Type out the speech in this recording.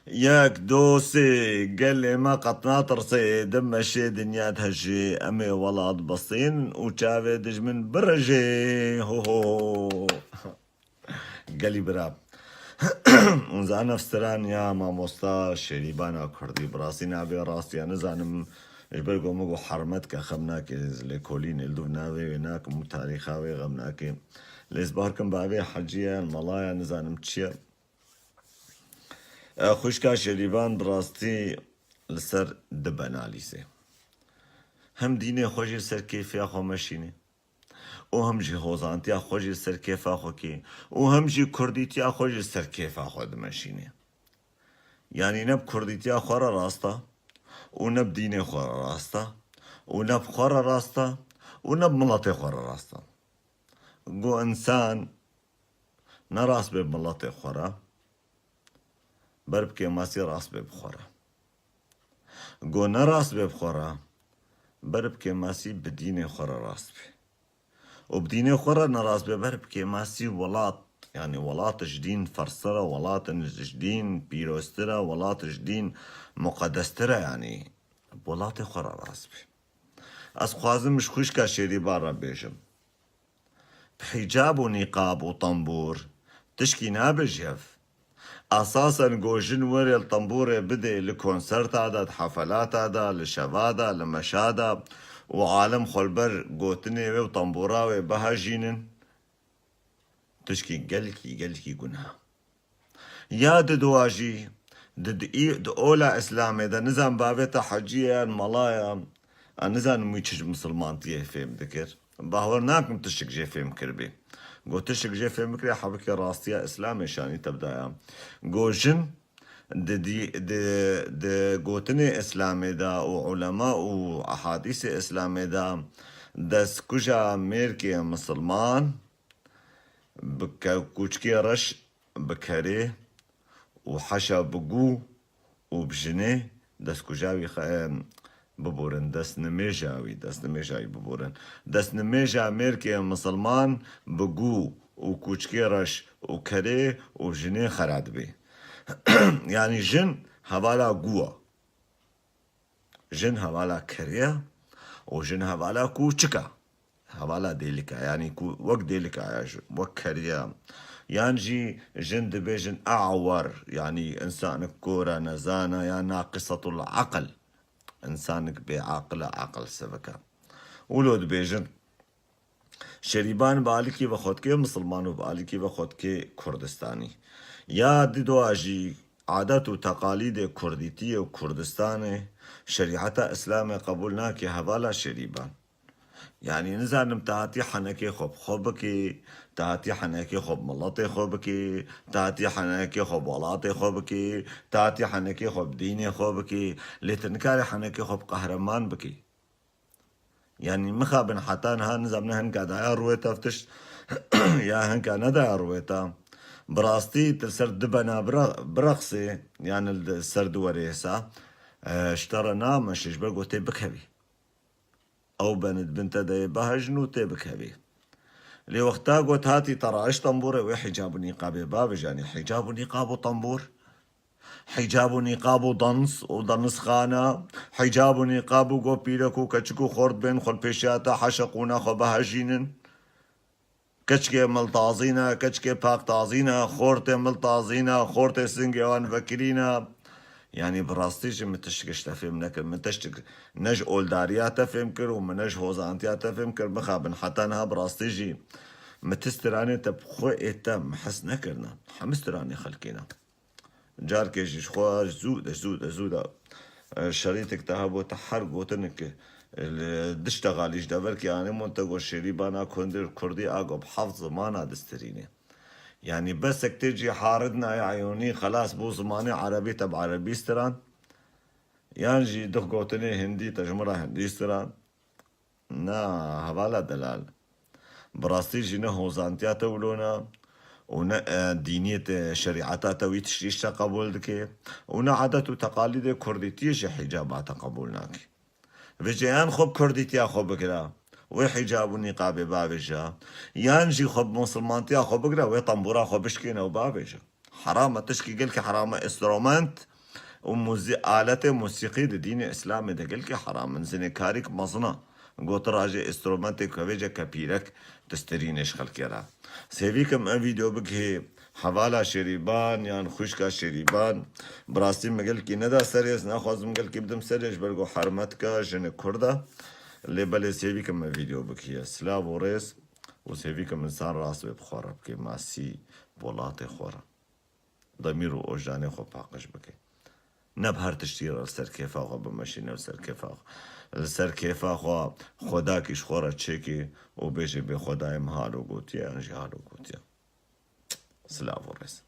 ياك دوسي قال لي ما قد ناطرسي دم الشي دنيا تهجي أمي ولاد بصين وشافي دج من برجي هو هو قال لي براب ونزعنا في ستران يا ماموستا شريبانا كردي براسي نابي راسي أنا زعنم إجبرقو مقو حرمتك خمناك لكولين الدوناوي وناك مو تاريخاوي غمناكي ليزباركم بابي حجية الملايا نزعنم تشيا خوشكا شريبان براستی لسر دبنالیسه هم دینه خوشی سر کیفیا خو مشینه و هم جی هوزانتیا خوشی سر کیفا خو کی و هم جی کردیتیا خوشی سر کیفا خو دمشینه یعنی نب کردیتیا خورا راستا و نب دینه خورا راستا و نب خورا راستا و نب ملت خورا راستا گو انسان نراس به ملت خورا برب که ماسی راس به بخورا گو نراس به بخورا برب که ماسی بدین خورا راس به و بدین خورا نراس به برب که ماسی ولات يعني ولات جدين فرسرة ولات جدين بيروسترة ولات جدين مقدسترة يعني ولات خورا راس به از خوازم مش خوش که شیری بارا بیشم بحجاب و نقاب و طنبور تشكي نابجيف اساسا جوجن وري الطنبوره بدي لكونسرت عدد حفلات عدد لشبادا لمشادا وعالم خلبر جوتني وطنبوراوي بهاجينن تشكي قلكي قنها يا ددواجي دد اولا اسلامي دا نزام بابيتا حجيه الملايا نزان ميتشج مسلمان تيه فيم ذكر باورناكم تشك جي فيم كربي قو تشك جي فيم كري حبكي راستيا اسلامي شاني تبدايا قو جن دي قوتني اسلامي دا وعلماء واحاديث اسلامي دا دس كجا ميركي مسلمان بكوچكي رش بكري وحشا بقو وبجني دس كجاوي ببورن دست نمیجاوی ببورن دست نمیجا ميركي مسلمان بقو وكوچكيرش وكري وجني خراد بي يعني جن هوالا قوة جن هوالا كريا وجن هوالا كوچكا هوالا ديلكا يعني وك ديلكا وك كريا يعني جن دبيجن أعور يعني إنسان كورة نزانة يعني ناقصة العقل إنسانك بعقل عقل سبكا ولود بيجن شريبان بالكي وخودكي مسلمان بالكي وخودكي كردستاني يا دواجي عادات وتقاليد كرديتية وكردستاني شريعة إسلام قبولناكي هوالا شريبان يعني نزار تهاتي حنكي خوب خوبكي تهاتي حنكي خوب ملطي خوبكي تهاتي حنكي خوب ولاتي خوبكي تهاتي حنكي خوب ديني خوبكي لتنكاري حنكي خوب قهرمان بكي يعني مخابن حتى نها نزمنا هنكا دايا رويتا فتش يا هنكا ندايا رويتا براستي تسر دبنا برقصي يعني السرد وريسا اشترنا مش جبرقو تبكبي او بنت داي بهجنو تبكبي لي وقتا قلت هاتي ترى ايش طنبورة وحجاب نقاب بابج يعني حجاب نقاب وطنبور حجاب نقاب ودنس ودنس خانة حجاب نقاب وقو بيلكو كتشكو خورد بين خل بيشاتا حشقونا خو بهجينن كتشكي ملطازينا كتشكي باق طازينا خورتي ملطازينا خورتي سنجوان فكرينا يعني براستيش متشكش تفهم نكر متشك نج اولداريات تفهم كر ومنج هوزانتيات تفهم كر بخابن حتى انها براستيجي متستراني تبخو ايتا محس نكرنا حمستراني خلقينا جار كيش خو زود شريطك تهبو تحرق وتنك دشتغاليش دبرك يعني منتقو شريبانا كندر كردي اقو بحفظ زمانا دستريني يعني بس تجي حاردنا يا عيوني خلاص بو زماني عربي تبع عربي استران يعني جي دخقوتني هندي تجمرة هندي استران نا هوالا دلال براستي جينا هوزانتيا تولونا ونا دينية شريعتا توي تشريشتا قبول دكي ونا عادات وتقاليد كرديتيش حجابات قبولناكي فيجيان خب كرديتيا خب بكرا وحجاب ونقاب بابجا يانجي خب مسلمانتيا خب بكرا وطنبورا خب بشكينا وبابجا حرام تشكي قلك حرام استرومنت آلت موسیقی د دین اسلام دگل که حرام من زنی کاریک مزنا گوت راجع استرومنت کویجا کپیرک تسترینش خلقی را سیوی کم این ویدیو بگه حوالا شریبان یان خوشکا شریبان براستی مگل کی ندا سریس نخواست مگل کی بدم سریش برگو حرمت کا جن کرده لیبل سیوی کم ویدیو بگه سلاو و ریس و سیوی کم انسان راست بخوره که ماسی بولات خوره ضمیر و اوجانه خو پاقش بگه نب هر تشتیر سر کیفا خو بمشینه سر کیفا سر کیفا خو خدا کیش خوره چکی و بیشه به خدای محالو گوتیا انجی حالو گوتیا سلاو و ریس